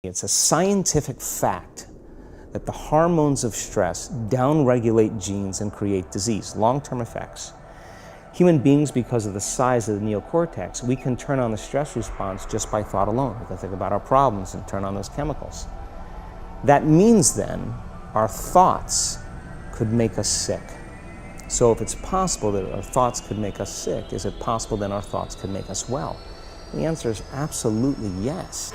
It's a scientific fact that the hormones of stress downregulate genes and create disease, long-term effects. Human beings, because of the size of the neocortex, we can turn on the stress response just by thought alone. We can think about our problems and turn on those chemicals. That means then our thoughts could make us sick. So if it's possible that our thoughts could make us sick, is it possible then our thoughts could make us well? The answer is absolutely yes.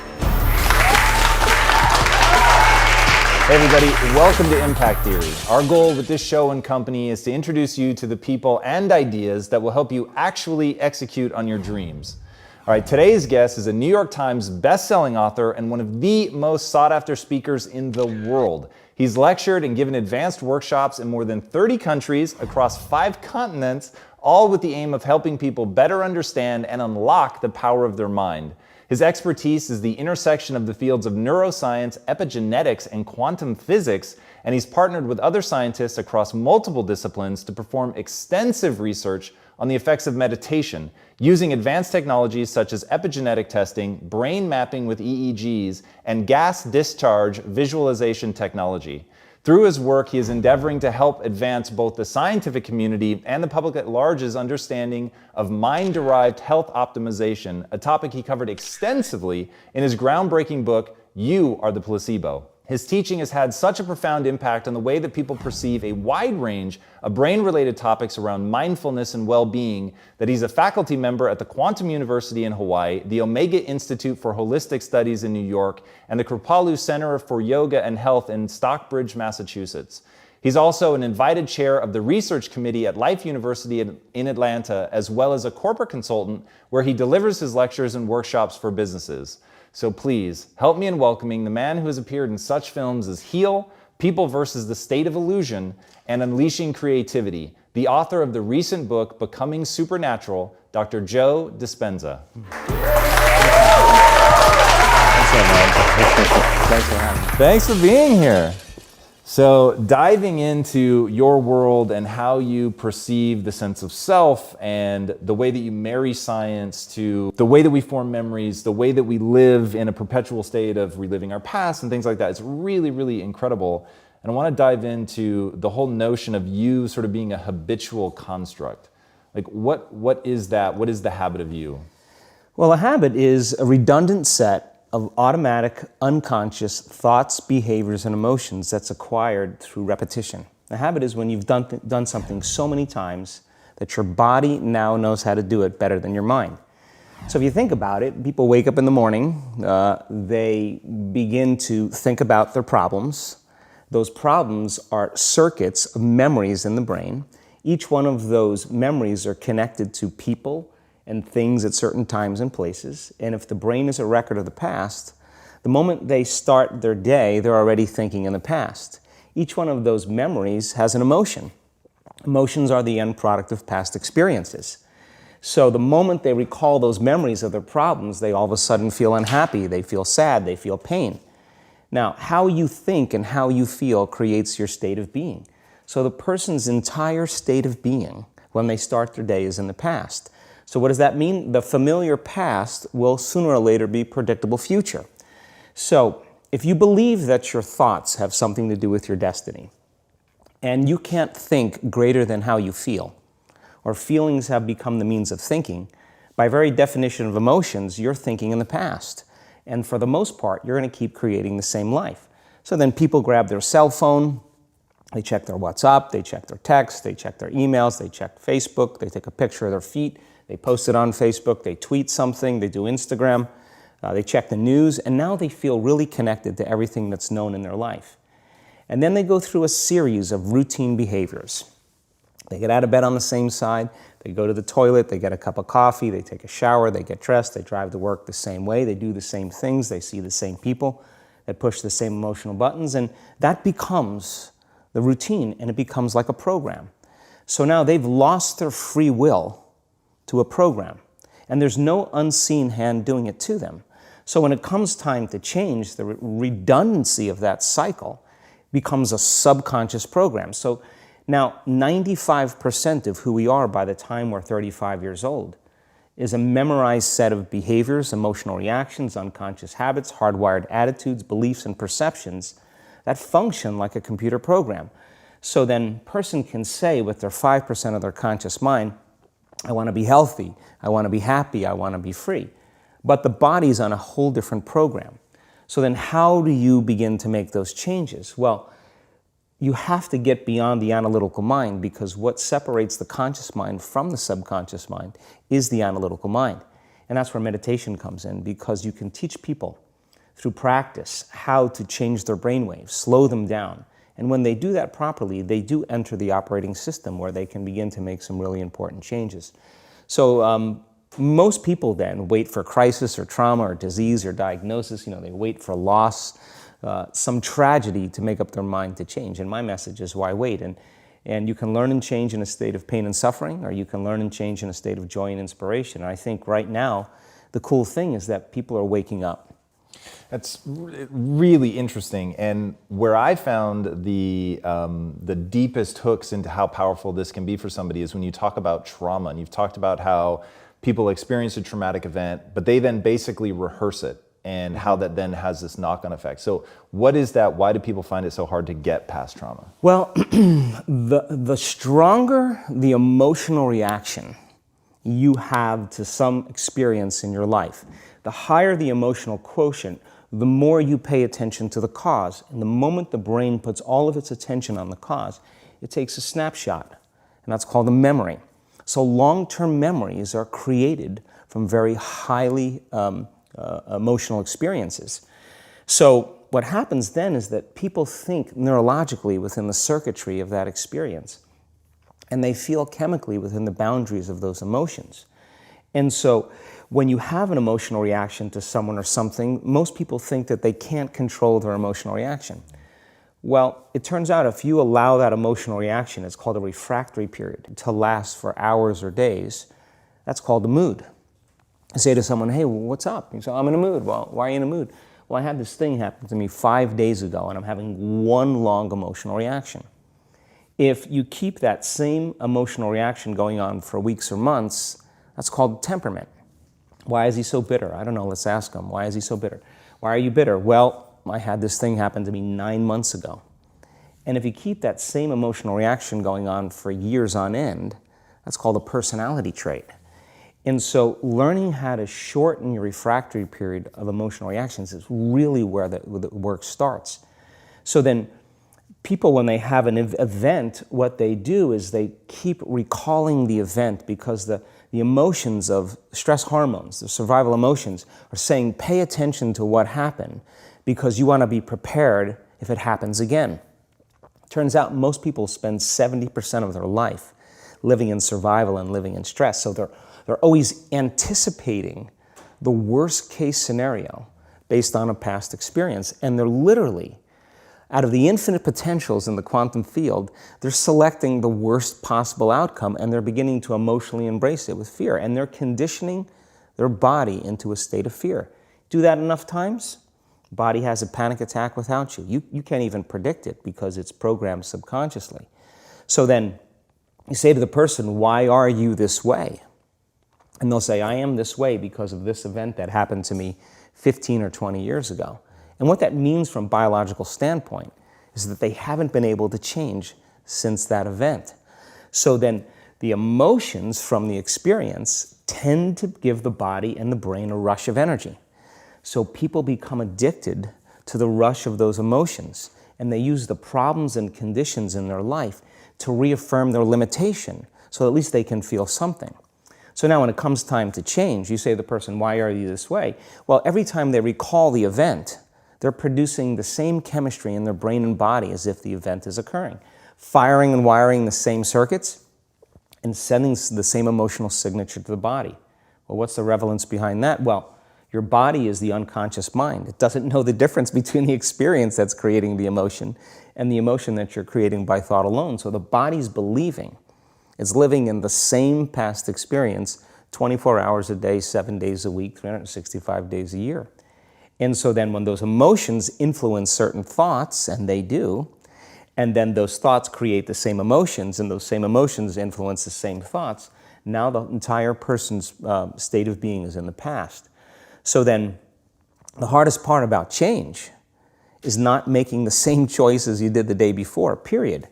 Hey everybody, welcome to Impact Theory. Our goal with this show and company is to introduce you to the people and ideas that will help you actually execute on your dreams. All right, today's guest is a New York Times best-selling author and one of the most sought-after speakers in the world. He's lectured and given advanced workshops in more than 30 countries across 5 continents, all with the aim of helping people better understand and unlock the power of their mind. His expertise is the intersection of the fields of neuroscience, epigenetics, and quantum physics, and he's partnered with other scientists across multiple disciplines to perform extensive research on the effects of meditation, using advanced technologies such as epigenetic testing, brain mapping with EEGs, and gas discharge visualization technology. Through his work, he is endeavoring to help advance both the scientific community and the public at large's understanding of mind-derived health optimization, a topic he covered extensively in his groundbreaking book, You Are the Placebo. His teaching has had such a profound impact on the way that people perceive a wide range of brain-related topics around mindfulness and well-being that he's a faculty member at the Quantum University in Hawaii, the Omega Institute for Holistic Studies in New York, and the Kripalu Center for Yoga and Health in Stockbridge, Massachusetts. He's also an invited chair of the research committee at Life University in Atlanta, as well as a corporate consultant where he delivers his lectures and workshops for businesses. So please, help me in welcoming the man who has appeared in such films as Heal, People versus the State of Illusion, and Unleashing Creativity, the author of the recent book, Becoming Supernatural, Dr. Joe Dispenza. Thanks for being here. So diving into your world and how you perceive the sense of self and the way that you marry science to the way that we form memories, the way that we live in a perpetual state of reliving our past and things like that, it's really, really incredible. And I want to dive into the whole notion of you sort of being a habitual construct. Like what is that? What is the habit of you? Well, a habit is a redundant set of automatic, unconscious thoughts, behaviors, and emotions that's acquired through repetition. A habit is when you've done something so many times that your body now knows how to do it better than your mind. So if you think about it, people wake up in the morning, they begin to think about their problems. Those problems are circuits of memories in the brain. Each one of those memories are connected to people and things at certain times and places. And if the brain is a record of the past, the moment they start their day, they're already thinking in the past. Each one of those memories has an emotion. Emotions are the end product of past experiences. So the moment they recall those memories of their problems, they all of a sudden feel unhappy, they feel sad, they feel pain. Now, how you think and how you feel creates your state of being. So the person's entire state of being when they start their day is in the past. So what does that mean? The familiar past will sooner or later be predictable future. So if you believe that your thoughts have something to do with your destiny, and you can't think greater than how you feel, or feelings have become the means of thinking, by very definition of emotions, you're thinking in the past. And for the most part, you're going to keep creating the same life. So then people grab their cell phone, they check their WhatsApp, they check their text, they check their emails, they check Facebook, they take a picture of their feet, they post it on Facebook, they tweet something, they do Instagram, they check the news, and now they feel really connected to everything that's known in their life. And then they go through a series of routine behaviors. They get out of bed on the same side, they go to the toilet, they get a cup of coffee, they take a shower, they get dressed, they drive to work the same way, they do the same things, they see the same people, they push the same emotional buttons, and that becomes the routine, and it becomes like a program. So now they've lost their free will to a program, and there's no unseen hand doing it to them. So when it comes time to change, the redundancy of that cycle becomes a subconscious program. So now 95% of who we are by the time we're 35 years old is a memorized set of behaviors, emotional reactions, unconscious habits, hardwired attitudes, beliefs, and perceptions that function like a computer program. So then a person can say with their 5% of their conscious mind, I want to be healthy, I want to be happy, I want to be free. But the body's on a whole different program. So then how do you begin to make those changes? Well, you have to get beyond the analytical mind, because what separates the conscious mind from the subconscious mind is the analytical mind. And that's where meditation comes in, because you can teach people through practice how to change their brainwaves, slow them down. And when they do that properly, they do enter the operating system where they can begin to make some really important changes. So most people then wait for crisis or trauma or disease or diagnosis. They wait for loss, some tragedy to make up their mind to change. And my message is, why wait? And you can learn and change in a state of pain and suffering, or you can learn and change in a state of joy and inspiration. And I think right now, the cool thing is that people are waking up. That's really interesting. And where I found the deepest hooks into how powerful this can be for somebody is when you talk about trauma. And you've talked about how people experience a traumatic event, but they then basically rehearse it, and how that then has this knock-on effect. So what is that? Why do people find it so hard to get past trauma? Well, the stronger the emotional reaction you have to some experience in your life, the higher the emotional quotient, the more you pay attention to the cause. And the moment the brain puts all of its attention on the cause, it takes a snapshot, and that's called a memory. So long-term memories are created from very highly emotional experiences. So what happens then is that people think neurologically within the circuitry of that experience, and they feel chemically within the boundaries of those emotions. And so when you have an emotional reaction to someone or something, most people think that they can't control their emotional reaction. Well, it turns out if you allow that emotional reaction, it's called a refractory period, to last for hours or days, that's called the mood. I say to someone, hey, what's up? You say, I'm in a mood. Well, why are you in a mood? Well, I had this thing happen to me 5 days ago, and I'm having one long emotional reaction. If you keep that same emotional reaction going on for weeks or months, that's called temperament. Why is he so bitter? I don't know, let's ask him. Why is he so bitter? Why are you bitter? Well, I had this thing happen to me 9 months ago. And if you keep that same emotional reaction going on for years on end, that's called a personality trait. And so learning how to shorten your refractory period of emotional reactions is really where the work starts. So then people, when they have an event, what they do is they keep recalling the event, because the emotions of stress hormones, the survival emotions, are saying, pay attention to what happened, because you want to be prepared if it happens again. Turns out most people spend 70% of their life living in survival and living in stress. So they're always anticipating the worst case scenario based on a past experience. And they're literally, out of the infinite potentials in the quantum field, they're selecting the worst possible outcome, and they're beginning to emotionally embrace it with fear. And they're conditioning their body into a state of fear. Do that enough times, body has a panic attack without you. You can't even predict it because it's programmed subconsciously. So then you say to the person, why are you this way? And they'll say, I am this way because of this event that happened to me 15 or 20 years ago. And what that means from a biological standpoint is that they haven't been able to change since that event. So then the emotions from the experience tend to give the body and the brain a rush of energy. So people become addicted to the rush of those emotions, and they use the problems and conditions in their life to reaffirm their limitation, so at least they can feel something. So now when it comes time to change, you say to the person, why are you this way? Well, every time they recall the event, they're producing the same chemistry in their brain and body as if the event is occurring, firing and wiring the same circuits and sending the same emotional signature to the body. Well, what's the relevance behind that? Well, your body is the unconscious mind. It doesn't know the difference between the experience that's creating the emotion and the emotion that you're creating by thought alone. So the body's believing it's living in the same past experience 24 hours a day, 7 days a week, 365 days a year. And so then when those emotions influence certain thoughts, and they do, and then those thoughts create the same emotions, and those same emotions influence the same thoughts, Now the entire person's state of being is in the past. So then the hardest part about change is not making the same choices you did the day before, period.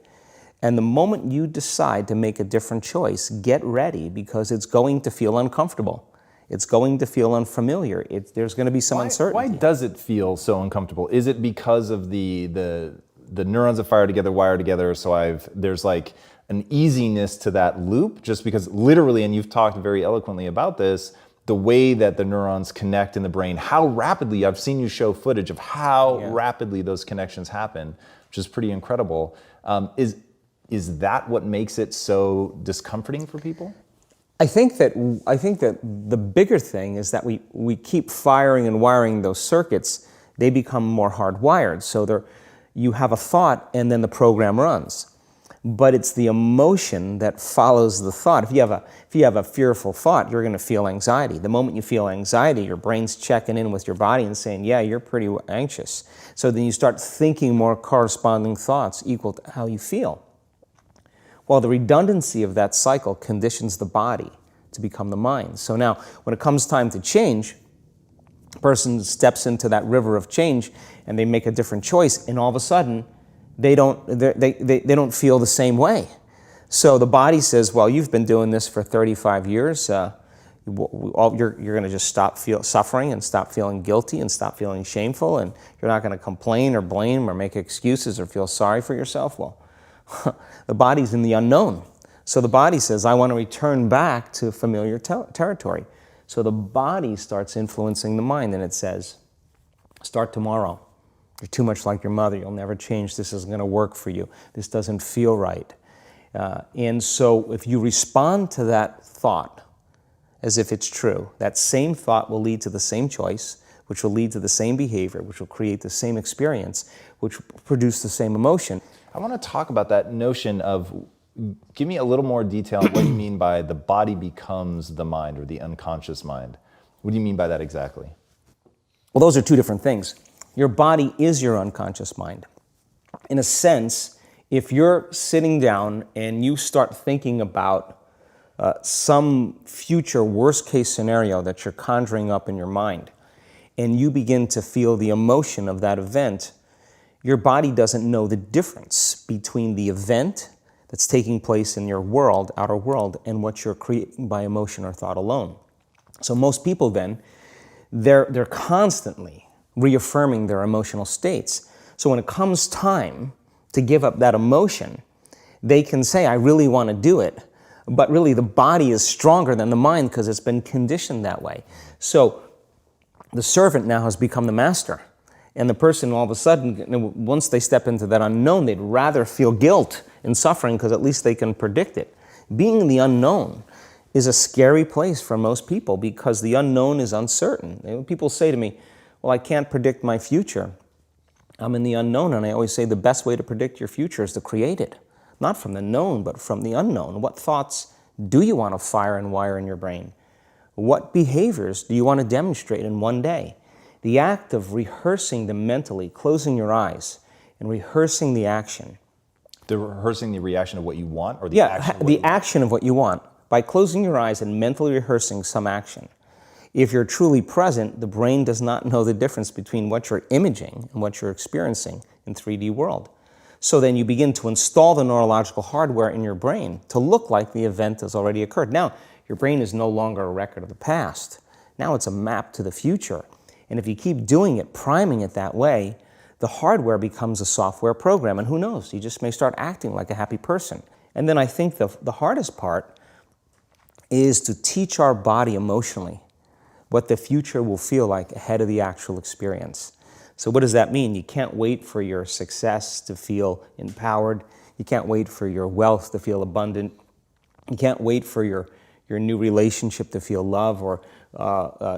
And the moment you decide to make a different choice, get ready, because it's going to feel uncomfortable. It's going to feel unfamiliar. There's going to be some uncertainty. Why does it feel so uncomfortable? Is it because of the neurons that fire together, wire together, so there's like an easiness to that loop, just because literally, and you've talked very eloquently about this, the way that the neurons connect in the brain, how rapidly, I've seen you show footage of how rapidly those connections happen, which is pretty incredible. Is that what makes it so discomforting for people? I think that the bigger thing is that we keep firing and wiring those circuits. They become more hardwired. So you have a thought and then the program runs. But it's the emotion that follows the thought. If you have a fearful thought, you're going to feel anxiety. The moment you feel anxiety, your brain's checking in with your body and saying, yeah, you're pretty anxious. So then you start thinking more corresponding thoughts equal to how you feel. Well, the redundancy of that cycle conditions the body to become the mind. So now, when it comes time to change, a person steps into that river of change and they make a different choice, and all of a sudden, they don't feel the same way. So the body says, well, you've been doing this for 35 years. You're going to just stop suffering and stop feeling guilty and stop feeling shameful, and you're not going to complain or blame or make excuses or feel sorry for yourself. Well, the body's in the unknown. So the body says, I want to return back to familiar territory. So the body starts influencing the mind, and it says, start tomorrow. You're too much like your mother. You'll never change. This isn't going to work for you. This doesn't feel right. And so if you respond to that thought as if it's true, that same thought will lead to the same choice, which will lead to the same behavior, which will create the same experience, which will produce the same emotion. I want to talk about that notion of, give me a little more detail on what you mean by the body becomes the mind, or the unconscious mind. What do you mean by that exactly? Well, those are two different things. Your body is your unconscious mind. In a sense, if you're sitting down and you start thinking about some future worst-case scenario that you're conjuring up in your mind, and you begin to feel the emotion of that event, your body doesn't know the difference between the event that's taking place in your world, outer world, and what you're creating by emotion or thought alone. So most people then, they're constantly reaffirming their emotional states. So when it comes time to give up that emotion, they can say, I really want to do it, but really the body is stronger than the mind because it's been conditioned that way. So the servant now has become the master. And the person, all of a sudden, once they step into that unknown, they'd rather feel guilt and suffering because at least they can predict it. Being in the unknown is a scary place for most people because the unknown is uncertain. People say to me, well, I can't predict my future. I'm in the unknown, and I always say the best way to predict your future is to create it. Not from the known, but from the unknown. What thoughts do you want to fire and wire in your brain? What behaviors do you want to demonstrate in one day? The act of rehearsing them mentally, closing your eyes, and rehearsing the action. Rehearsing the reaction of what you want, or action of what you want. By closing your eyes and mentally rehearsing some action. If you're truly present, the brain does not know the difference between what you're imaging and what you're experiencing in 3D world. So then you begin to install the neurological hardware in your brain to look like the event has already occurred. Now, your brain is no longer a record of the past. Now it's a map to the future. And if you keep doing it, priming it that way, the hardware becomes a software program. And who knows, you just may start acting like a happy person. And then I think the hardest part is to teach our body emotionally what the future will feel like ahead of the actual experience. So what does that mean? You can't wait for your success to feel empowered. You can't wait for your wealth to feel abundant. You can't wait for your new relationship to feel love, or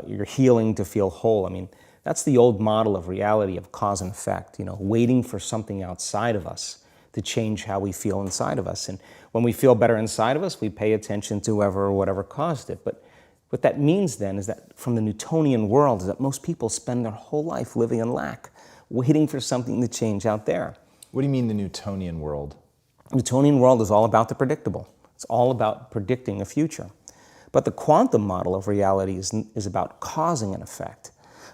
your healing to feel whole. I mean, that's the old model of reality, of cause and effect, waiting for something outside of us to change how we feel inside of us. And when we feel better inside of us, we pay attention to whoever or whatever caused it. But what that means then is that from the Newtonian world is that most people spend their whole life living in lack, waiting for something to change out there. What do you mean the Newtonian world? The Newtonian world is all about the predictable. It's all about predicting a future. But the quantum model of reality is about causing an effect.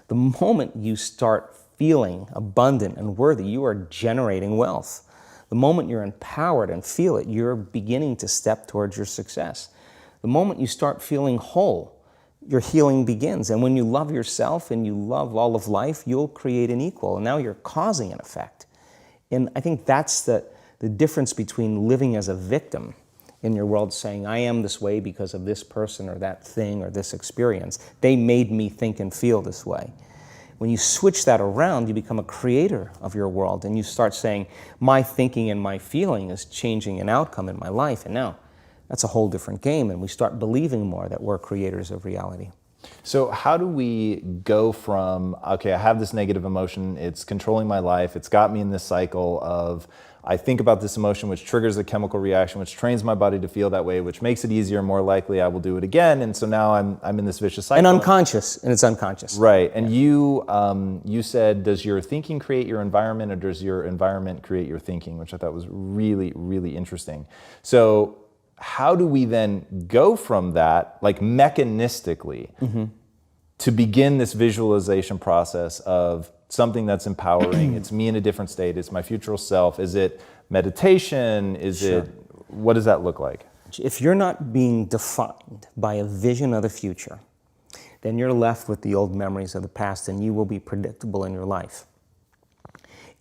The moment you start feeling abundant and worthy, you are generating wealth. The moment you're empowered and feel it, you're beginning to step towards your success. The moment you start feeling whole, your healing begins. And when you love yourself and you love all of life, you'll create an equal. And now you're causing an effect. And I think that's the difference between living as a victim in your world, saying, I am this way because of this person or that thing or this experience. They made me think and feel this way. When you switch that around, you become a creator of your world, and you start saying, my thinking and my feeling is changing an outcome in my life. And now that's a whole different game, and we start believing more that we're creators of reality. So how do we go from, okay, I have this negative emotion, it's controlling my life, it's got me in this cycle of, I think about this emotion, which triggers a chemical reaction, which trains my body to feel that way, which makes it easier, more likely I will do it again. And so now I'm in this vicious cycle. And it's unconscious. Right. And you said, does your thinking create your environment, or does your environment create your thinking, which I thought was really, really interesting. So how do we then go from that, like mechanistically, to begin this visualization process of something that's empowering? It's me in a different state. It's my future self. Is it meditation? What does that look like? If you're not being defined by a vision of the future, then you're left with the old memories of the past, and you will be predictable in your life.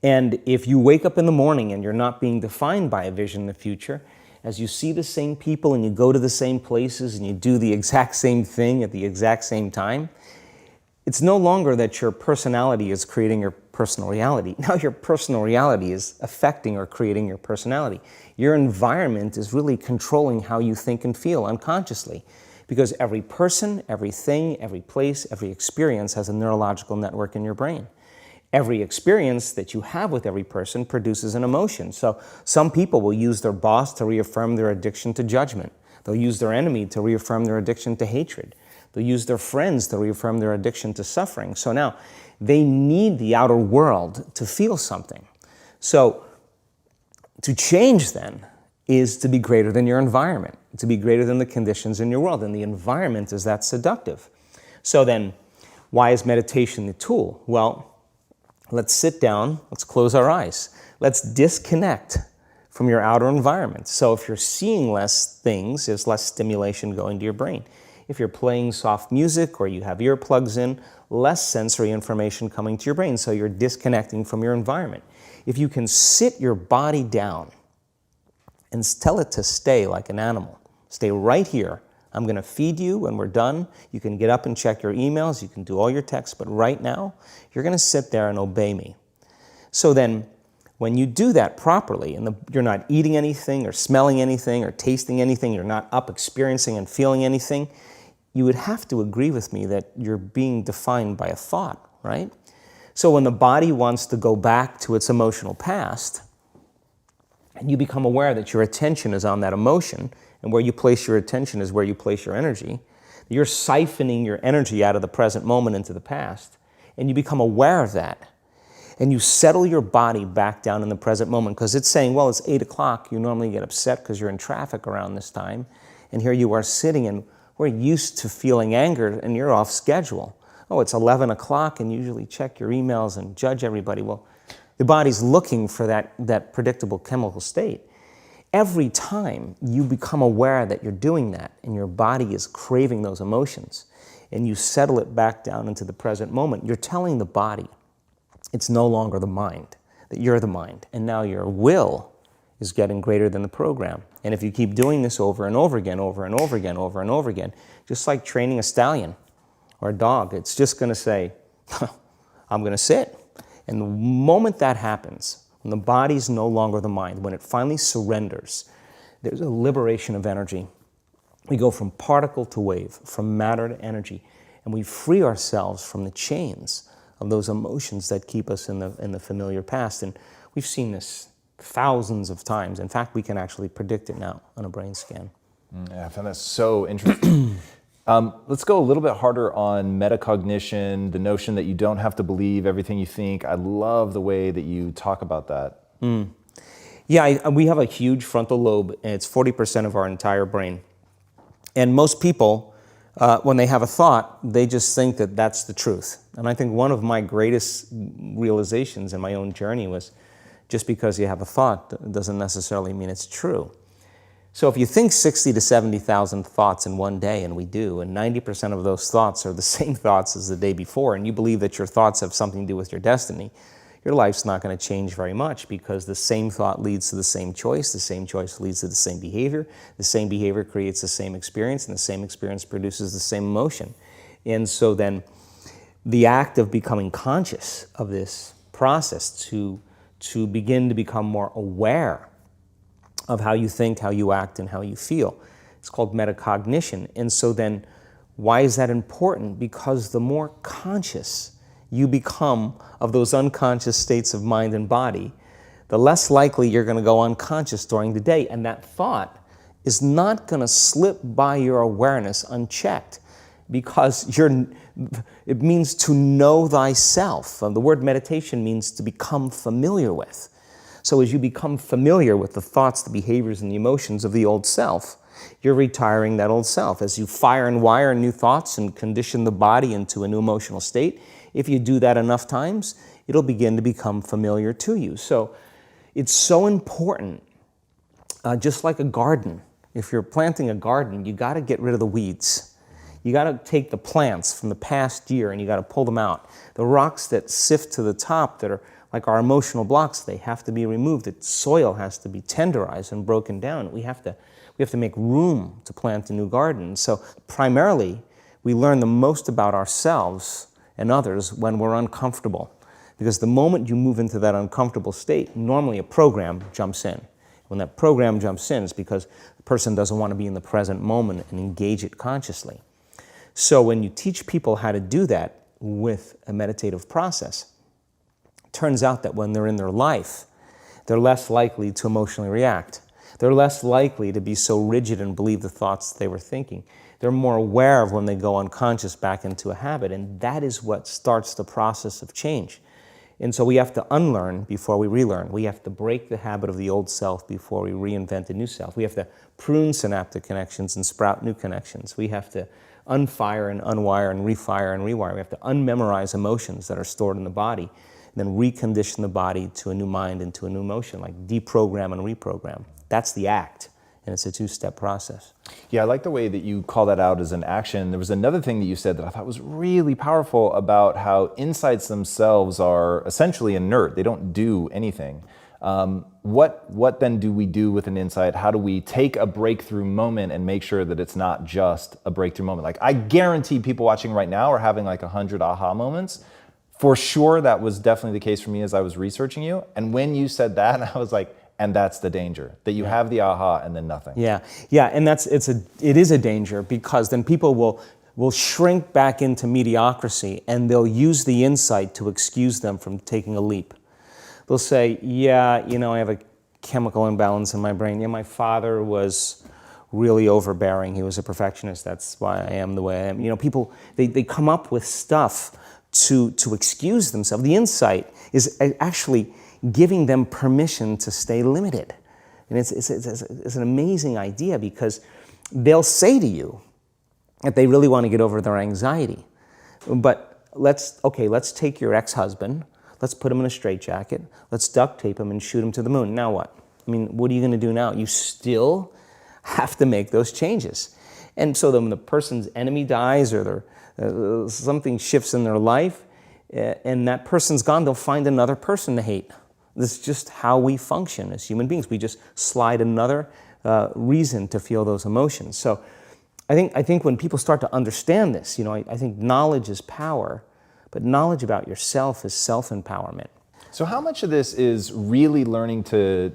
And if you wake up in the morning and you're not being defined by a vision in the future, as you see the same people and you go to the same places and you do the exact same thing at the exact same time, it's no longer that your personality is creating your personal reality. Now your personal reality is affecting or creating your personality. Your environment is really controlling how you think and feel unconsciously, because every person, everything, every place, every experience has a neurological network in your brain. Every experience that you have with every person produces an emotion. So some people will use their boss to reaffirm their addiction to judgment. They'll use their enemy to reaffirm their addiction to hatred. They'll use their friends to reaffirm their addiction to suffering. So now they need the outer world to feel something. So to change then is to be greater than your environment, to be greater than the conditions in your world. And the environment is that seductive. So then why is meditation the tool? Well, let's sit down, let's close our eyes. Let's disconnect from your outer environment. So if you're seeing less things, there's less stimulation going to your brain. If you're playing soft music or you have earplugs in, less sensory information coming to your brain, so you're disconnecting from your environment. If you can sit your body down and tell it to stay like an animal, stay right here. I'm going to feed you when we're done. You can get up and check your emails. You can do all your texts. But right now, you're going to sit there and obey me. So then, when you do that properly, and you're not eating anything or smelling anything or tasting anything, you're not up experiencing and feeling anything, you would have to agree with me that you're being defined by a thought, right? So when the body wants to go back to its emotional past, and you become aware that your attention is on that emotion, and where you place your attention is where you place your energy, you're siphoning your energy out of the present moment into the past, and you become aware of that. And you settle your body back down in the present moment, because it's saying, well, it's 8 o'clock. You normally get upset because you're in traffic around this time, and here you are sitting, and we're used to feeling anger, and you're off schedule. Oh, it's 11 o'clock, and you usually check your emails and judge everybody. Well, the body's looking for that predictable chemical state. Every time you become aware that you're doing that, and your body is craving those emotions, and you settle it back down into the present moment, you're telling the body it's no longer the mind, that you're the mind, and now your will is getting greater than the program. And if you keep doing this over and over again, over and over again, over and over again, just like training a stallion or a dog, it's just going to say, I'm going to sit. And the moment that happens, when the body's no longer the mind, when it finally surrenders, there's a liberation of energy. We go from particle to wave, from matter to energy, and we free ourselves from the chains of those emotions that keep us in the familiar past. And we've seen this thousands of times. In fact, we can actually predict it now on a brain scan. Yeah, I found that so interesting. Let's go a little bit harder on metacognition, the notion that you don't have to believe everything you think. I love the way that you talk about that. Yeah, we have a huge frontal lobe, and it's 40% of our entire brain. And most people, when they have a thought, they just think that that's the truth. And I think one of my greatest realizations in my own journey was just because you have a thought doesn't necessarily mean it's true. So if you think 60 to 70,000 thoughts in one day, and we do, and 90% of those thoughts are the same thoughts as the day before, and you believe that your thoughts have something to do with your destiny, your life's not going to change very much, because the same thought leads to the same choice leads to the same behavior creates the same experience, and the same experience produces the same emotion. And so then the act of becoming conscious of this process to begin to become more aware of how you think, how you act, and how you feel, it's called metacognition. And so then why is that important? Because the more conscious you become of those unconscious states of mind and body, the less likely you're going to go unconscious during the day. And that thought is not going to slip by your awareness unchecked, because it means to know thyself. The word meditation means to become familiar with. So as you become familiar with the thoughts, the behaviors, and the emotions of the old self, you're retiring that old self. As you fire and wire new thoughts and condition the body into a new emotional state, if you do that enough times, it'll begin to become familiar to you. So it's so important, just like a garden. If you're planting a garden, you got to get rid of the weeds. You got to take the plants from the past year and you got to pull them out. The rocks that sift to the top that are like our emotional blocks, they have to be removed. The soil has to be tenderized and broken down. We have to make room to plant a new garden. So primarily, we learn the most about ourselves and others when we're uncomfortable. Because the moment you move into that uncomfortable state, normally a program jumps in. When that program jumps in, it's because the person doesn't want to be in the present moment and engage it consciously. So when you teach people how to do that with a meditative process, it turns out that when they're in their life, they're less likely to emotionally react. They're less likely to be so rigid and believe the thoughts they were thinking. They're more aware of when they go unconscious back into a habit, and that is what starts the process of change. And so we have to unlearn before we relearn. We have to break the habit of the old self before we reinvent a new self. We have to prune synaptic connections and sprout new connections. We have to unfire and unwire and refire and rewire. We have to unmemorize emotions that are stored in the body, and then recondition the body to a new mind and to a new emotion, like deprogram and reprogram. That's the act, and it's a two-step process. Yeah, I like the way that you call that out as an action. There was another thing that you said that I thought was really powerful about how insights themselves are essentially inert. They don't do anything. What then do we do with an insight? How do we take a breakthrough moment and make sure that it's not just a breakthrough moment? Like, I guarantee people watching right now are having like 100 aha moments. For sure, that was definitely the case for me as I was researching you. And when you said that, I was like, and that's the danger, that you have the aha and then nothing. Yeah, and it is a danger, because then people will shrink back into mediocrity, and they'll use the insight to excuse them from taking a leap. They'll say, yeah, I have a chemical imbalance in my brain. Yeah, my father was really overbearing. He was a perfectionist. That's why I am the way I am. People, they come up with stuff to excuse themselves. The insight is actually giving them permission to stay limited. And it's an amazing idea, because they'll say to you that they really want to get over their anxiety. But let's take your ex-husband, let's put him in a straitjacket, let's duct tape him and shoot him to the moon. Now what? I mean, what are you going to do now? You still have to make those changes. And so then when the person's enemy dies, or something shifts in their life, and that person's gone, they'll find another person to hate. This is just how we function as human beings. We just slide another reason to feel those emotions. So I think when people start to understand this, I think knowledge is power, but knowledge about yourself is self-empowerment. So how much of this is really learning to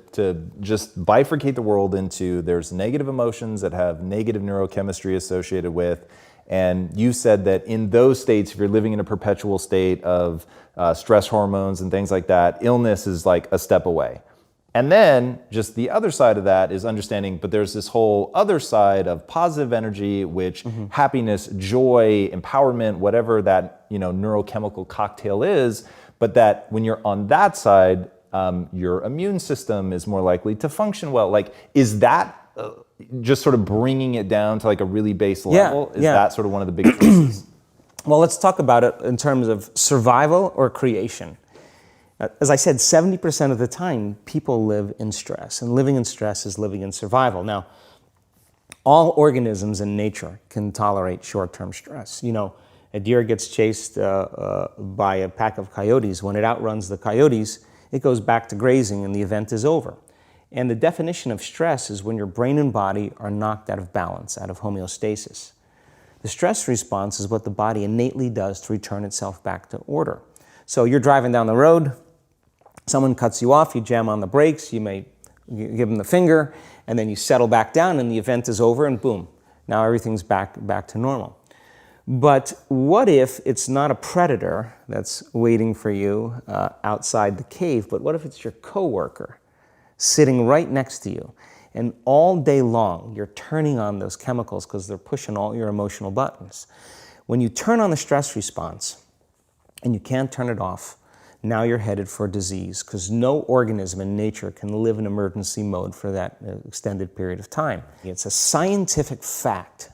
just bifurcate the world into, there's negative emotions that have negative neurochemistry associated with, and you said that in those states, if you're living in a perpetual state of stress hormones and things like that, illness is like a step away. And then just the other side of that is understanding, but there's this whole other side of positive energy, which happiness, joy, empowerment, whatever that neurochemical cocktail is, but that when you're on that side, your immune system is more likely to function well. Like, is that just sort of bringing it down to like a really base level, is yeah. that sort of one of the big choices? Well, let's talk about it in terms of survival or creation. As I said, 70% of the time, people live in stress, and living in stress is living in survival. Now, all organisms in nature can tolerate short-term stress. You know, a deer gets chased by a pack of coyotes. When it outruns the coyotes, it goes back to grazing and the event is over. And the definition of stress is when your brain and body are knocked out of balance, out of homeostasis. The stress response is what the body innately does to return itself back to order. So you're driving down the road, someone cuts you off, you jam on the brakes, you may give them the finger, and then you settle back down and the event is over and boom, now everything's back to normal. But what if it's not a predator that's waiting for you outside the cave, but what if it's your coworker sitting right next to you? And all day long, you're turning on those chemicals because they're pushing all your emotional buttons. When you turn on the stress response and you can't turn it off, now you're headed for disease because no organism in nature can live in emergency mode for that extended period of time. It's a scientific fact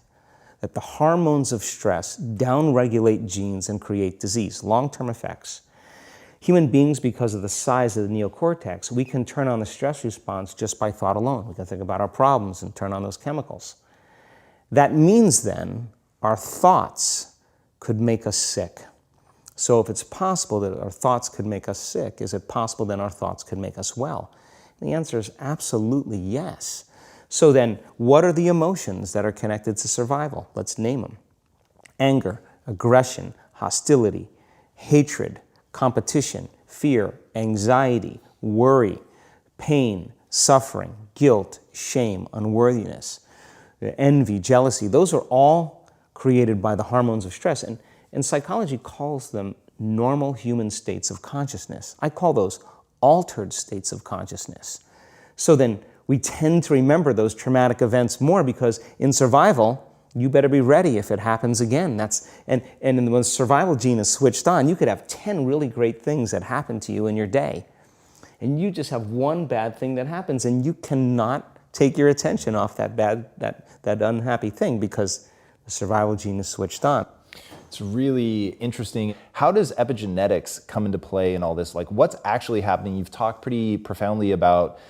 that the hormones of stress downregulate genes and create disease, long-term effects. Human beings, because of the size of the neocortex, we can turn on the stress response just by thought alone. We can think about our problems and turn on those chemicals. That means then our thoughts could make us sick. So if it's possible that our thoughts could make us sick, is it possible then our thoughts could make us well? And the answer is absolutely yes. So then, what are the emotions that are connected to survival? Let's name them. Anger, aggression, hostility, hatred, competition, fear, anxiety, worry, pain, suffering, guilt, shame, unworthiness, envy, jealousy. Those are all created by the hormones of stress. And psychology calls them normal human states of consciousness. I call those altered states of consciousness. So then we tend to remember those traumatic events more because in survival, you better be ready if it happens again. And when the survival gene is switched on, you could have 10 really great things that happen to you in your day. And you just have one bad thing that happens and you cannot take your attention off that unhappy thing because the survival gene is switched on. It's really interesting. How does epigenetics come into play in all this? Like, what's actually happening? You've talked pretty profoundly about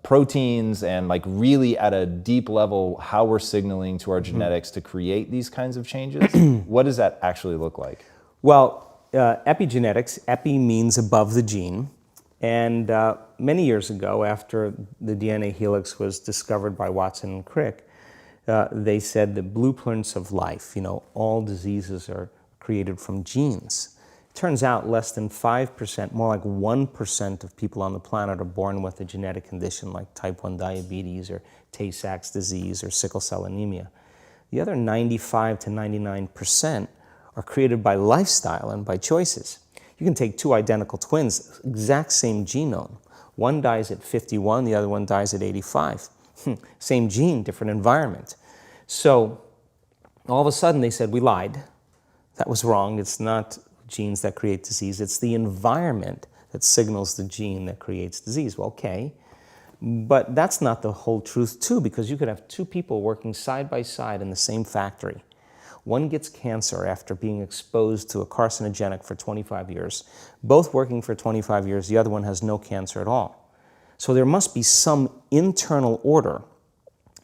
proteins and like really at a deep level how we're signaling to our genetics to create these kinds of changes. What does that actually look like? Well, epigenetics, epi means above the gene. And many years ago, after the DNA helix was discovered by Watson and Crick, they said the blueprints of life, all diseases are created from genes. It turns out less than 5%, more like 1% of people on the planet are born with a genetic condition like type 1 diabetes or Tay-Sachs disease or sickle cell anemia. The other 95 to 99% are created by lifestyle and by choices. You can take two identical twins, exact same genome. One dies at 51, the other one dies at 85. Same gene, different environment. So all of a sudden they said, we lied. That was wrong. It's not genes that create disease. It's the environment that signals the gene that creates disease. Well, okay. But that's not the whole truth too, because you could have two people working side by side in the same factory. One gets cancer after being exposed to a carcinogenic for 25 years. Both working for 25 years, the other one has no cancer at all. So there must be some internal order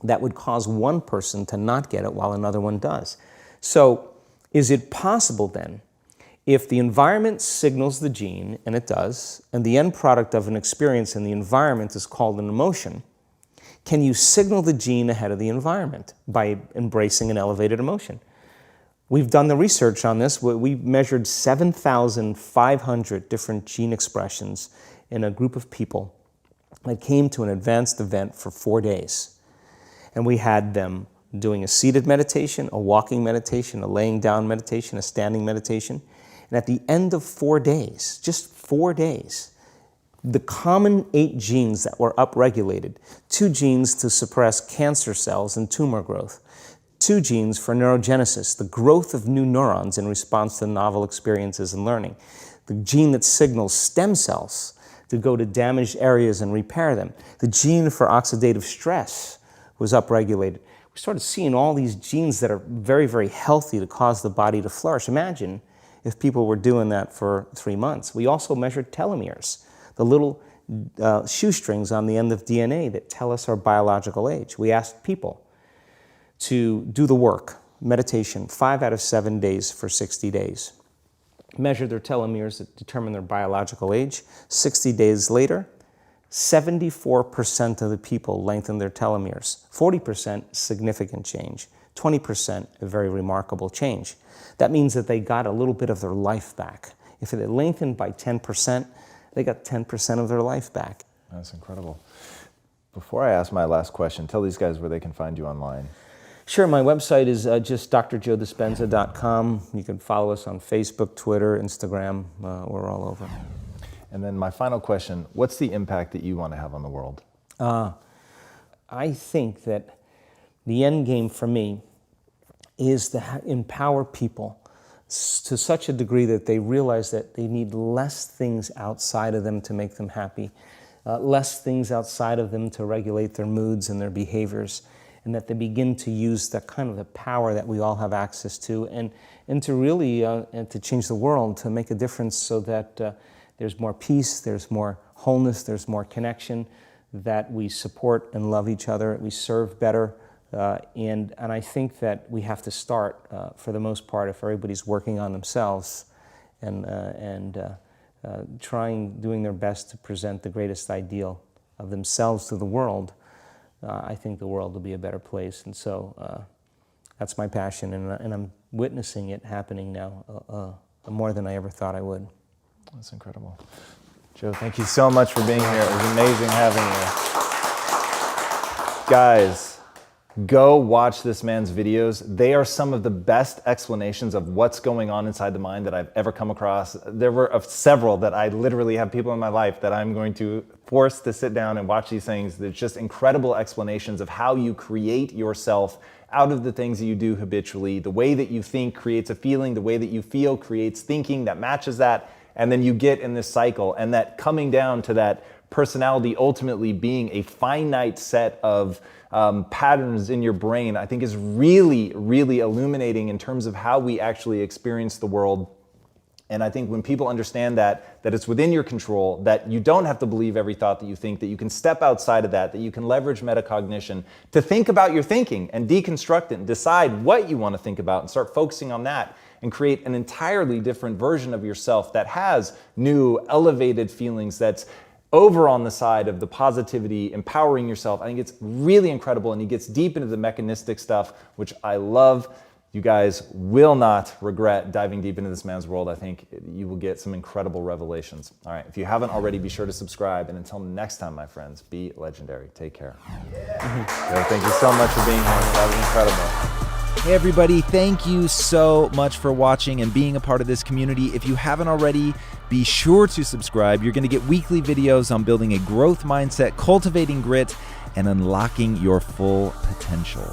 that would cause one person to not get it while another one does. So is it possible then, if the environment signals the gene, and it does, and the end product of an experience in the environment is called an emotion, can you signal the gene ahead of the environment by embracing an elevated emotion? We've done the research on this. We measured 7,500 different gene expressions in a group of people that came to an advanced event for 4 days. And we had them doing a seated meditation, a walking meditation, a laying down meditation, a standing meditation. And at the end of 4 days, just 4 days, the common 8 genes that were upregulated, 2 genes to suppress cancer cells and tumor growth, 2 genes for neurogenesis, the growth of new neurons in response to novel experiences and learning, the gene that signals stem cells to go to damaged areas and repair them, the gene for oxidative stress, was upregulated. We started seeing all these genes that are very, very healthy to cause the body to flourish. Imagine if people were doing that for 3 months. We also measured telomeres, the little shoestrings on the end of DNA that tell us our biological age. We asked people to do the work, meditation, 5 out of 7 days for 60 days. Measure their telomeres that determine their biological age. 60 days later, 74% of the people lengthened their telomeres. 40% significant change. 20% a very remarkable change. That means that they got a little bit of their life back. If it had lengthened by 10%, they got 10% of their life back. That's incredible. Before I ask my last question, tell these guys where they can find you online. Sure, my website is just drjoedispenza.com. You can follow us on Facebook, Twitter, Instagram. We're all over. And then my final question, what's the impact that you want to have on the world? I think that the end game for me is to empower people to such a degree that they realize that they need less things outside of them to make them happy, less things outside of them to regulate their moods and their behaviors, and that they begin to use the kind of the power that we all have access to, and to really and to change the world, to make a difference so that there's more peace, there's more wholeness, there's more connection, that we support and love each other, we serve better. And I think that we have to start, for the most part, if everybody's working on themselves and doing their best to present the greatest ideal of themselves to the world, I think the world will be a better place. And so that's my passion, and I'm witnessing it happening now more than I ever thought I would. That's incredible. Joe, thank you so much for being here. It was amazing having you. Guys, go watch this man's videos. They are some of the best explanations of what's going on inside the mind that I've ever come across. There were several that I literally have people in my life that I'm going to force to sit down and watch these things. There's just incredible explanations of how you create yourself out of the things that you do habitually. The way that you think creates a feeling. The way that you feel creates thinking that matches that. And then you get in this cycle, and that coming down to that personality ultimately being a finite set of patterns in your brain, I think is really, really illuminating in terms of how we actually experience the world. And I think when people understand that it's within your control, that you don't have to believe every thought that you think, that you can step outside of that you can leverage metacognition to think about your thinking and deconstruct it and decide what you want to think about and start focusing on that, and create an entirely different version of yourself that has new, elevated feelings, that's over on the side of the positivity, empowering yourself. I think it's really incredible, and he gets deep into the mechanistic stuff, which I love. You guys will not regret diving deep into this man's world. I think you will get some incredible revelations. All right, if you haven't already, be sure to subscribe. And until next time, my friends, be legendary. Take care. Yeah. Thank you so much for being here. That was incredible. Hey everybody, thank you so much for watching and being a part of this community. If you haven't already, be sure to subscribe. You're going to get weekly videos on building a growth mindset, cultivating grit, and unlocking your full potential.